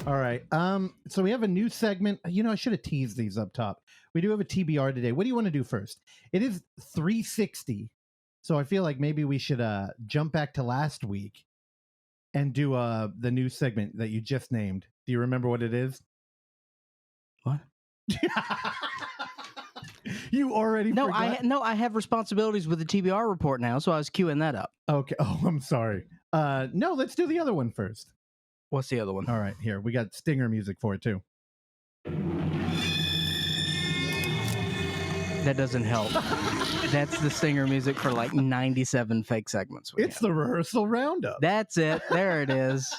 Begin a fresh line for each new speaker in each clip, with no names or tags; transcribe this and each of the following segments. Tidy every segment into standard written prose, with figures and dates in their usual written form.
All right. So we have a new segment. I should have teased these up top. We do have a TBR today. What do you want to do first? It is 360. So I feel like maybe we should jump back to last week and do the new segment that you just named. Do you remember what it is?
What?
You already forgot?
I have responsibilities with the TBR report now, so I was queuing that up.
Okay. Oh, I'm sorry. No, let's do the other one first.
What's the other one?
All right, here. We got stinger music for it, too.
That doesn't help. That's the stinger music for like 97 fake segments.
It's the rehearsal roundup.
That's it. There it is.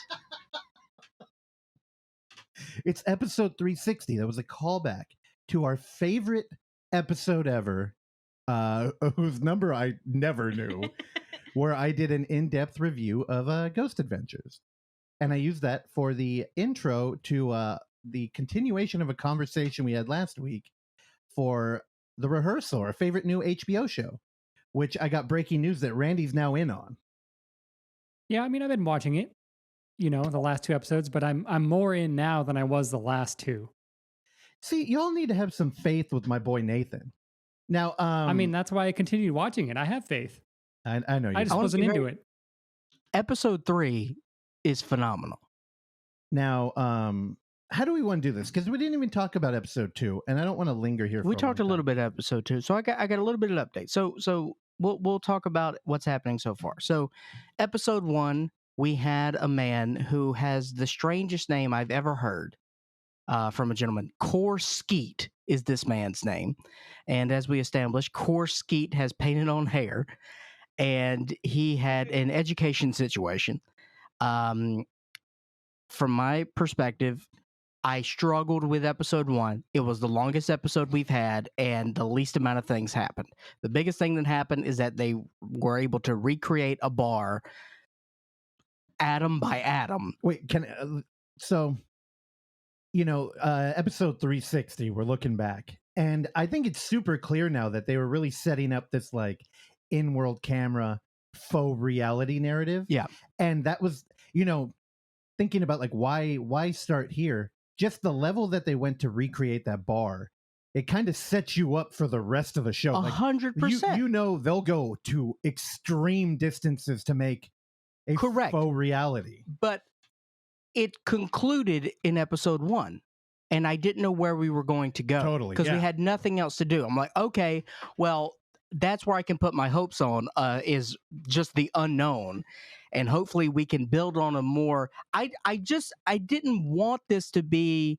It's episode 360. That was a callback to our favorite episode ever, whose number I never knew, where I did an in-depth review of Ghost Adventures. And I used that for the intro to the continuation of a conversation we had last week for The Rehearsal, our favorite new HBO show, which I got breaking news that Randy's now in on.
Yeah, I mean, I've been watching it, the last 2 episodes, but I'm more in now than I was the last 2.
See, y'all need to have some faith with my boy Nathan. Now,
I mean, that's why I continued watching it. I have faith.
I know you.
I just wasn't into it.
Episode 3 is phenomenal.
Now, how do we want to do this? Because we didn't even talk about episode 2, and I don't want to linger here.
We talked a little bit of episode 2, so I got a little bit of update. So we'll talk about what's happening so far. So, episode 1, we had a man who has the strangest name I've ever heard from a gentleman. Core Skeet is this man's name, and as we established, Core Skeet has painted on hair, and he had an education situation. From my perspective, I struggled with episode 1. It was the longest episode we've had, and the least amount of things happened. The biggest thing that happened is that they were able to recreate a bar atom by atom.
Wait, episode 360, we're looking back, and I think it's super clear now that they were really setting up this like in-world camera faux reality narrative.
Yeah.
And that was, thinking about like why start here? Just the level that they went to recreate that bar, it kind of sets you up for the rest of the show.
100%.
They'll go to extreme distances to make a
correct
faux reality.
But it concluded in episode 1, and I didn't know where we were going to go.
Totally.
Because we had nothing else to do. I'm like, okay, well, that's where I can put my hopes on, is just the unknown. And hopefully we can build on a more... I didn't want this to be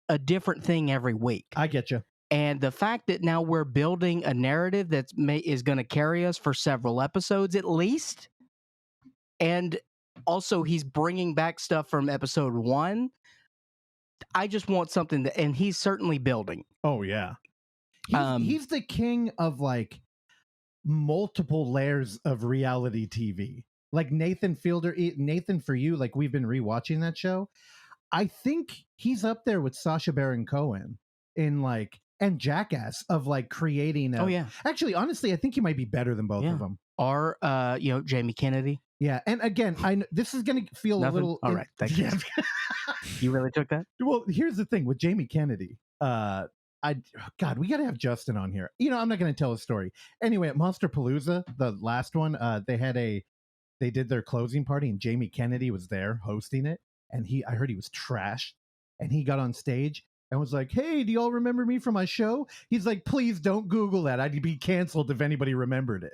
a different thing every week.
I get you.
And the fact that now we're building a narrative that is going to carry us for several episodes at least, and also he's bringing back stuff from episode 1, I just want something that... And he's certainly building.
Oh, yeah. He's the king of, like, multiple layers of reality TV. Like Nathan For You, like we've been rewatching that show. I think he's up there with Sacha Baron Cohen in like, and Jackass of like creating.
Oh yeah.
Actually, honestly, I think he might be better than both of them.
Or, Jamie Kennedy.
Yeah. And again, this is going to feel
Nothing?
a little.
All right. Thank you. You really took that?
Well, here's the thing with Jamie Kennedy. God, we got to have Justin on here. I'm not going to tell a story. Anyway, at Monsterpalooza, the last one, they did their closing party and Jamie Kennedy was there hosting it. And I heard he was trashed, and he got on stage and was like, "Hey, do y'all remember me from my show?" He's like, "Please don't Google that. I'd be canceled if anybody remembered it."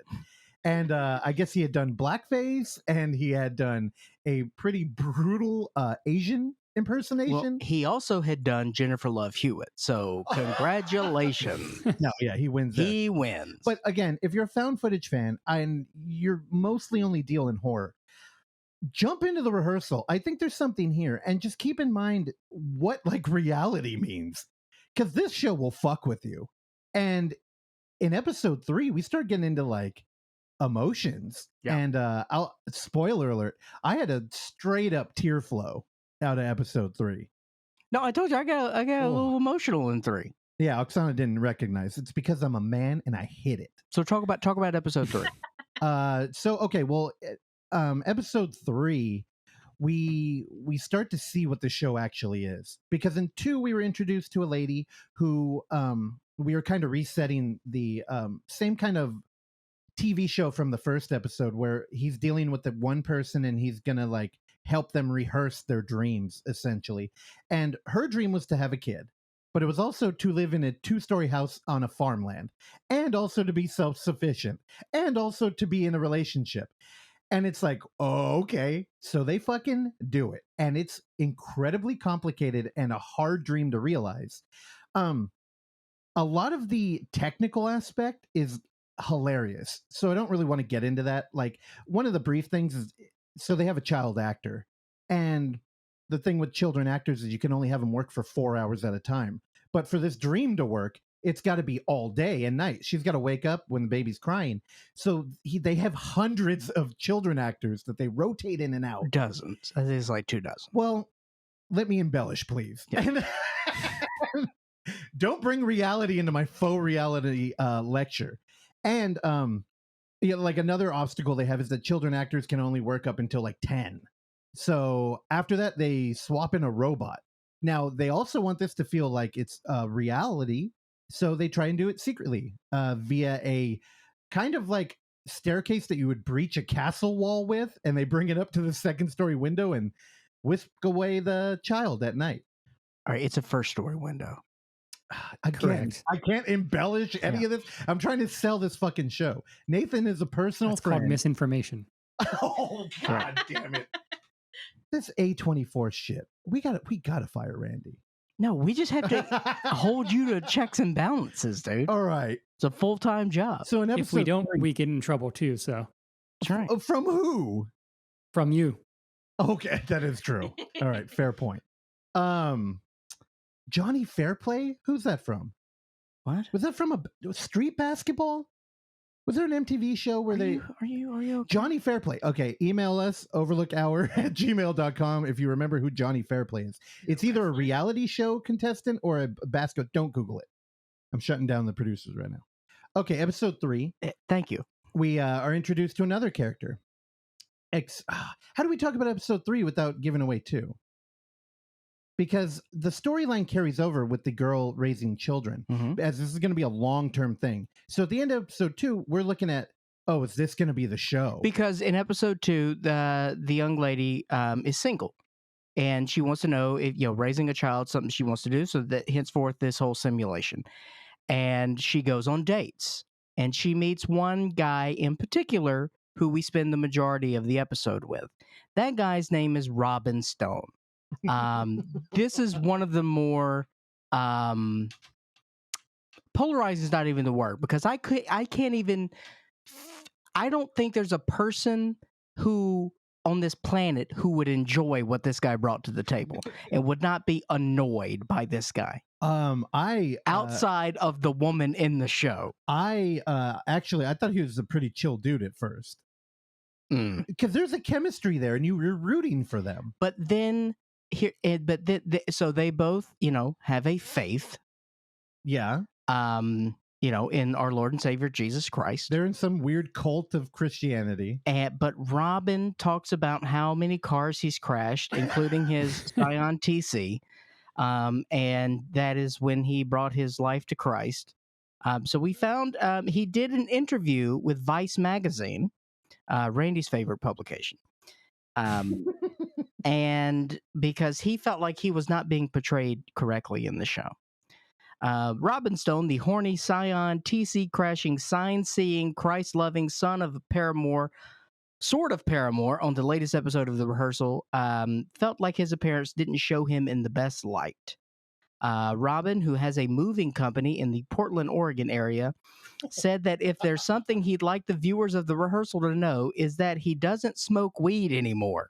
And I guess he had done blackface, and he had done a pretty brutal Asian impersonation.
Well, he also had done Jennifer Love Hewitt, so congratulations.
No, yeah, he wins.
He wins.
But again, if you're a found footage fan and you're mostly only deal in horror, jump into The Rehearsal. I think there's something here, and just keep in mind what like reality means, because this show will fuck with you. And in episode 3, we start getting into like emotions, and I'll spoiler alert, I had a straight up tear flow out of episode 3.
No, I told you I got a little emotional in 3.
Yeah, Oksana didn't recognize. It's because I'm a man and I hit it.
So talk about episode 3.
So okay, well, episode 3 we start to see what the show actually is. Because in 2, we were introduced to a lady who we were kind of resetting the same kind of TV show from the first episode, where he's dealing with the one person and he's gonna like help them rehearse their dreams, essentially. And her dream was to have a kid, but it was also to live in a 2-story house on a farmland, and also to be self-sufficient, and also to be in a relationship. And it's like, oh, okay. So they fucking do it. And it's incredibly complicated and a hard dream to realize. A lot of the technical aspect is hilarious. So I don't really want to get into that. Like, one of the brief things is, so they have a child actor. And the thing with children actors is you can only have them work for 4 hours at a time. But for this dream to work, it's got to be all day and night. She's got to wake up when the baby's crying. So they have hundreds of children actors that they rotate in and out.
Dozens. I think it's like 2 dozen.
Well, let me embellish, please.
Yeah.
Don't bring reality into my faux reality lecture. And like another obstacle they have is that children actors can only work up until like 10. So after that, they swap in a robot. Now, they also want this to feel like it's reality. So they try and do it secretly via a kind of like staircase that you would breach a castle wall with. And they bring it up to the 2nd-story window and whisk away the child at night.
All right, it's a 1st-story window.
Again,
Correct.
I can't embellish any of this. I'm trying to sell this fucking show. Nathan is a personal
That's
friend.
called misinformation.
Oh, God damn it. This A24 shit. We gotta fire Randy.
No, we just have to hold you to checks and balances, dude.
All right.
It's a full-time job.
So in episode
If we don't,
3,
we get in trouble too. So
That's right.
from who?
from you,
Okay, that is true. All right, fair point. Jonny Fairplay? Who's that from?
What?
Was that from a street basketball? Was there an MTV show where
Are you okay?
Jonny Fairplay. Okay, email us overlookhour@gmail.com if you remember who Jonny Fairplay is. It's either a reality show contestant or a basket. Don't Google it. I'm shutting down the producers right now. Okay, episode 3.
Thank you.
We are introduced to another character. How do we talk about episode 3 without giving away 2? Because the storyline carries over with the girl raising children, as this is going to be a long-term thing. So at the end of episode 2, we're looking at, oh, is this going to be the show?
Because in episode 2, the young lady is single, and she wants to know if raising a child something she wants to do. So that henceforth this whole simulation, and she goes on dates, and she meets one guy in particular who we spend the majority of the episode with. That guy's name is Robin Stone. This is one of the more polarizing is not even the word, because I don't think there's a person who on this planet who would enjoy what this guy brought to the table and would not be annoyed by this guy. Outside of the woman in the show.
I thought he was a pretty chill dude at first. Because there's a chemistry there and you're rooting for them.
But then so they both, have a faith.
Yeah.
In our Lord and Savior Jesus Christ.
They're in some weird cult of Christianity.
But Robin talks about how many cars he's crashed, including his Scion TC. And that is when he brought his life to Christ. So we found he did an interview with Vice magazine, Randy's favorite publication. And because he felt like he was not being portrayed correctly in the show. Robin Stone, the horny Scion, TC crashing, sign seeing, Christ loving son of a paramour, sort of paramour, on the latest episode of The Rehearsal, felt like his appearance didn't show him in the best light. Robin, who has a moving company in the Portland, Oregon area, said that if there's something he'd like the viewers of The Rehearsal to know is that he doesn't smoke weed anymore.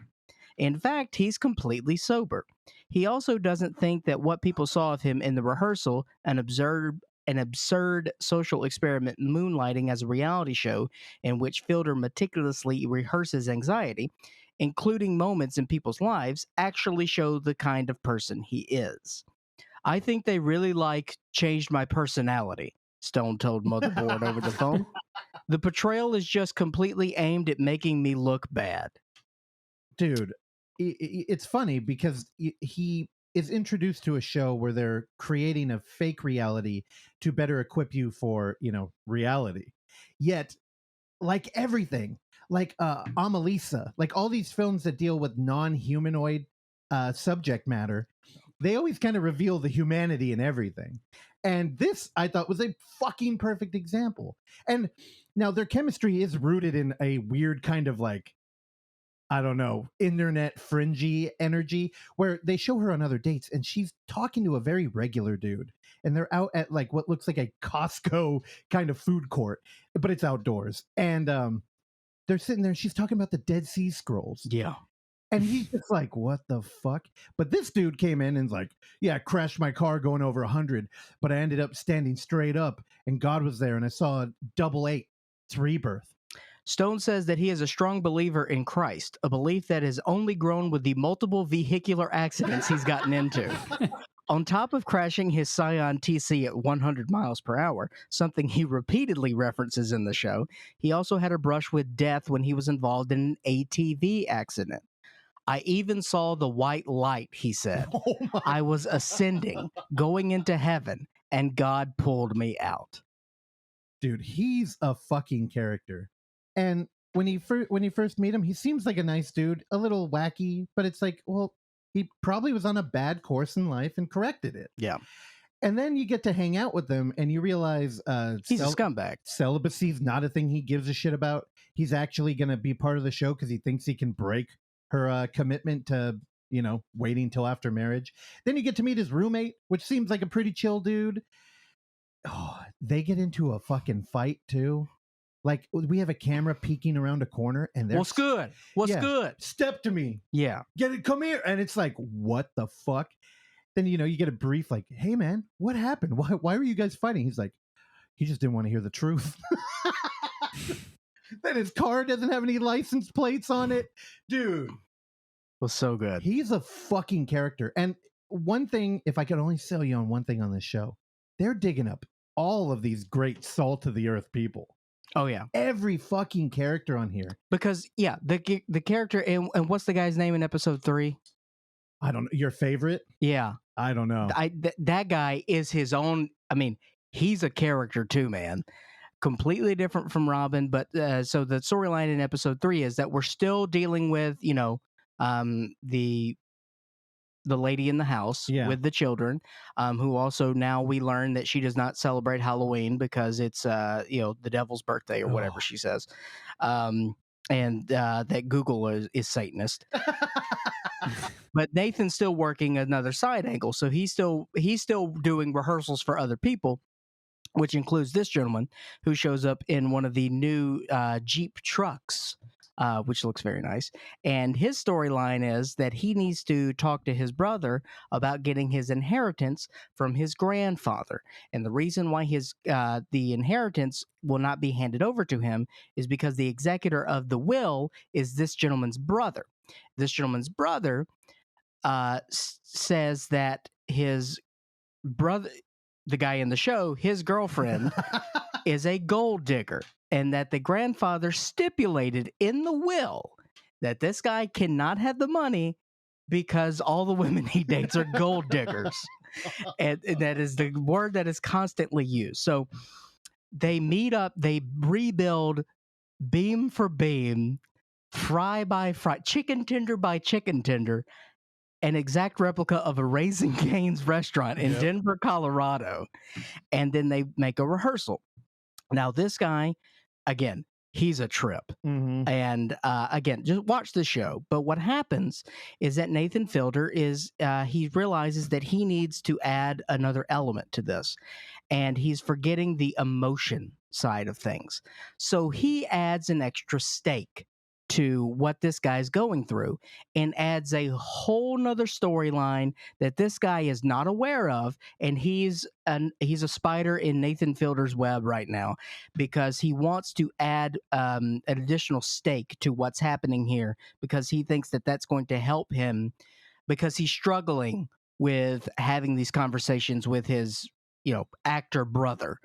In fact, he's completely sober. He also doesn't think that what people saw of him in The Rehearsal, an absurd social experiment moonlighting as a reality show in which Fielder meticulously rehearses anxiety, including moments in people's lives, actually show the kind of person he is. I think they really changed my personality, Stone told Motherboard over the phone. The portrayal is just completely aimed at making me look bad.
Dude, it's funny because he is introduced to a show where they're creating a fake reality to better equip you for, reality. Yet, like everything, like Amalisa, like all these films that deal with non-humanoid subject matter, they always kind of reveal the humanity in everything. And this, I thought, was a fucking perfect example. And now their chemistry is rooted in a weird kind of like, I don't know, internet fringy energy where they show her on other dates and she's talking to a very regular dude. And they're out at like what looks like a Costco kind of food court, but it's outdoors. And they're sitting there and she's talking about the Dead Sea Scrolls.
Yeah.
And he's just like, what the fuck? But this dude came in and's like, yeah, I crashed my car going over 100, but I ended up standing straight up and God was there and I saw a 888. It's rebirth.
Stone says that he is a strong believer in Christ, a belief that has only grown with the multiple vehicular accidents he's gotten into. On top of crashing his Scion TC at 100 miles per hour, something he repeatedly references in the show, he also had a brush with death when he was involved in an ATV accident. I even saw the white light, he said. I was ascending, going into heaven, and God pulled me out.
Dude, he's a fucking character. And when you first meet him, he seems like a nice dude, a little wacky, but it's like, well, he probably was on a bad course in life and corrected it.
Yeah.
And then you get to hang out with him and you realize
he's a scumbag.
Celibacy is not a thing he gives a shit about. He's actually going to be part of the show because he thinks he can break her commitment to, waiting till after marriage. Then you get to meet his roommate, which seems like a pretty chill dude. Oh, they get into a fucking fight too. Like we have a camera peeking around a corner and they're
What's good? What's good?
Step to me.
Yeah.
Get it, come here. And it's like, what the fuck? Then, you get a brief like, hey man, what happened? Why were you guys fighting? He's like, he just didn't want to hear the truth. Then his car doesn't have any license plates on it. Dude.
Was so good.
He's a fucking character. And one thing, if I could only sell you on one thing on this show, they're digging up all of these great salt of the earth people.
Oh yeah,
every fucking character on here.
Because the character and what's the guy's name in episode 3?
I don't know. Your favorite?
Yeah,
I don't know.
That guy is his own. I mean, he's a character too, man. Completely different from Robin. But so the storyline in episode 3 is that we're still dealing with the lady in the house with the children, who also now we learn that she does not celebrate Halloween because it's the devil's birthday or whatever she says, and that Google is Satanist. But Nathan's still working another side angle, so he's still doing rehearsals for other people, which includes this gentleman who shows up in one of the new Jeep trucks. Which looks very nice. And his storyline is that he needs to talk to his brother about getting his inheritance from his grandfather. And the reason why the inheritance will not be handed over to him is because the executor of the will is this gentleman's brother. This gentleman's brother says that his brother, the guy in the show, his girlfriend is a gold digger. And that the grandfather stipulated in the will that this guy cannot have the money because all the women he dates are gold diggers. And that is the word that is constantly used. So they meet up, they rebuild beam for beam, fry by fry, chicken tender by chicken tender, an exact replica of a Raising Cane's restaurant in Denver, Colorado. And then they make a rehearsal. Now, this guy, again, he's a trip. Mm-hmm. And again, just watch the show. But what happens is that Nathan Fielder he realizes that he needs to add another element to this. And he's forgetting the emotion side of things. So he adds an extra stake to what this guy's going through and adds a whole nother storyline that this guy is not aware of. And he's a spider in Nathan Fielder's web right now because he wants to add an additional stake to what's happening here because he thinks that that's going to help him because he's struggling with having these conversations with his, actor brother,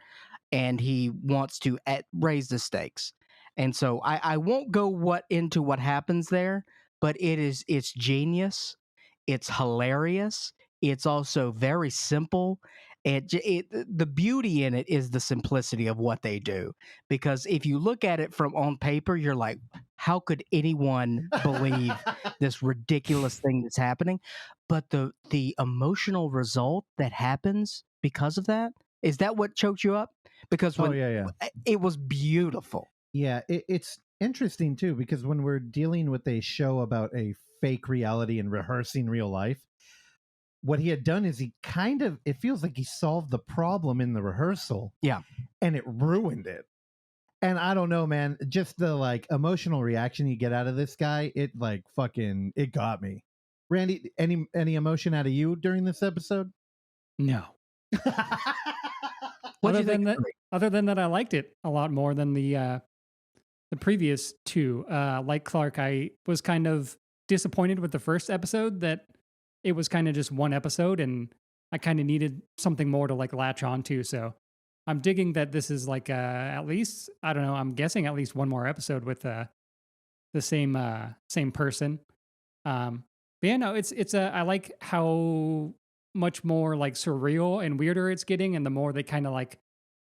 and he wants to raise the stakes. And so I won't go into what happens there, but it's genius. It's hilarious. It's also very simple. The beauty in it is the simplicity of what they do. Because if you look at it from on paper, you're like, how could anyone believe this ridiculous thing that's happening? But the emotional result that happens because of that, is that what choked you up? Because when
yeah.
it was beautiful.
Yeah, it's interesting too, because when we're dealing with a show about a fake reality and rehearsing real life, what he had done is it feels like he solved the problem in the rehearsal.
Yeah.
And it ruined it. And I don't know, man, just the like emotional reaction you get out of this guy, it like fucking, it got me. Randy, any emotion out of you during this episode?
No.
What do you
Other than
think?
that, other than that, I liked it a lot more than the previous two. Like Clark, I was kind of disappointed with the first episode that it was kind of just one episode, and I kind of needed something more to like latch on to. So I'm digging that this is like at least, I don't know, I'm guessing at least one more episode with the same person. But yeah, no, it's I like how much more like surreal and weirder it's getting, and the more they kind of like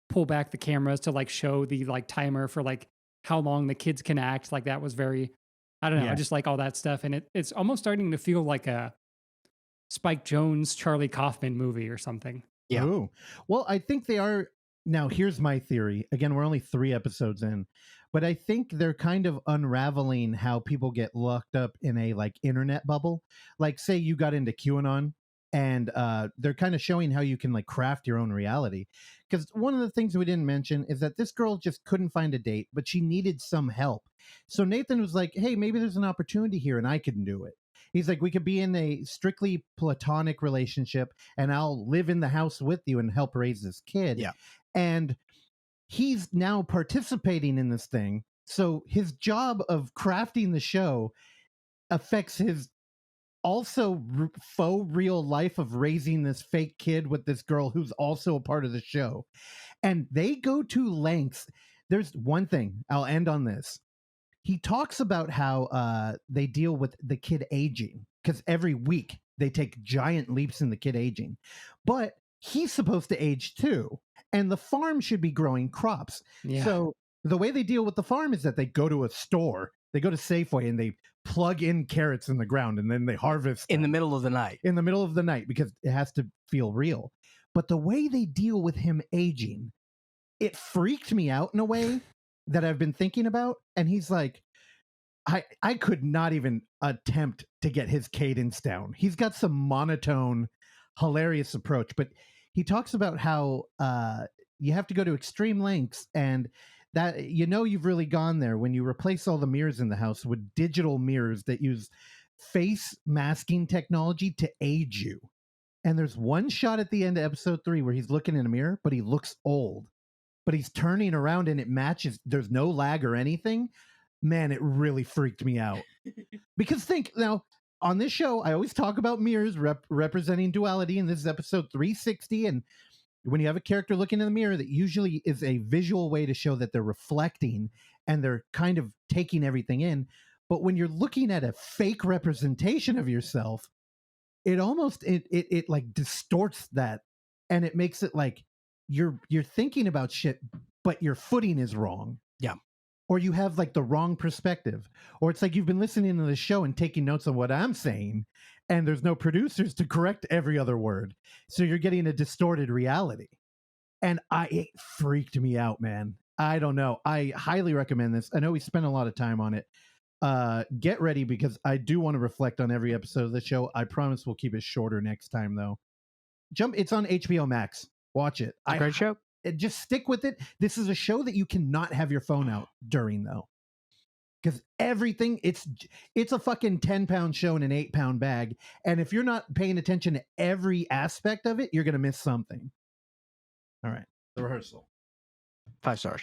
pull back the cameras to like show the like timer for like how long the kids can act. Like that was very, I don't know, I
Yeah.
just like all that stuff, and it's almost starting to feel like a Spike Jonze, Charlie Kaufman movie or something.
Yeah.
Ooh. Well, I think they are. Now, here's my theory. Again, we're only 3 episodes in, but I think they're kind of unraveling how people get locked up in a like internet bubble. Like, say you got into QAnon, and they're kind of showing how you can like craft your own reality. Because one of the things we didn't mention is that this girl just couldn't find a date, but she needed some help. So Nathan was like, hey, maybe there's an opportunity here and I can do it. He's like, we could be in a strictly platonic relationship and I'll live in the house with you and help raise this kid.
Yeah.
And he's now participating in this thing. So his job of crafting the show affects his also faux real life of raising this fake kid with this girl who's also a part of the show. And they go to lengths. There's one thing, I'll end on this. He talks about how they deal with the kid aging, because every week they take giant leaps in the kid aging. But he's supposed to age too. And the farm should be growing crops.
Yeah.
So the way they deal with the farm is that they go to a store, they go to Safeway, and they plug in carrots in the ground, and then they harvest
In the
them
middle of the night.
in the middle of the night because it has to feel real. But the way they deal with him aging, it freaked me out in a way that I've been thinking about. And he's like, I could not even attempt to get his cadence down. He's got some monotone, hilarious approach, but he talks about how you have to go to extreme lengths, and that you've really gone there when you replace all the mirrors in the house with digital mirrors that use face masking technology to age you. And there's one shot at the end of episode 3 where he's looking in a mirror, but he looks old. But he's turning around and it matches. There's no lag or anything. Man, it really freaked me out. Because think now, on this show, I always talk about mirrors representing duality, and this is episode 360. And when you have a character looking in the mirror, that usually is a visual way to show that they're reflecting and they're kind of taking everything in. But when you're looking at a fake representation of yourself, it almost it like distorts that, and it makes it like you're thinking about shit, but your footing is wrong.
Yeah.
Or you have like the wrong perspective, or it's like you've been listening to the show and taking notes on what I'm saying, and there's no producers to correct every other word. So you're getting a distorted reality. And it freaked me out, man. I don't know. I highly recommend this. I know we spent a lot of time on it. Get ready, because I do want to reflect on every episode of the show. I promise we'll keep it shorter next time, though. It's on HBO Max. Watch it.
It's a great show.
Just stick with it. This is a show that you cannot have your phone out during, though, because everything it's a fucking 10-pound show in an 8-pound bag, and if you're not paying attention to every aspect of it, you're gonna miss something. All right, The Rehearsal.
5 stars.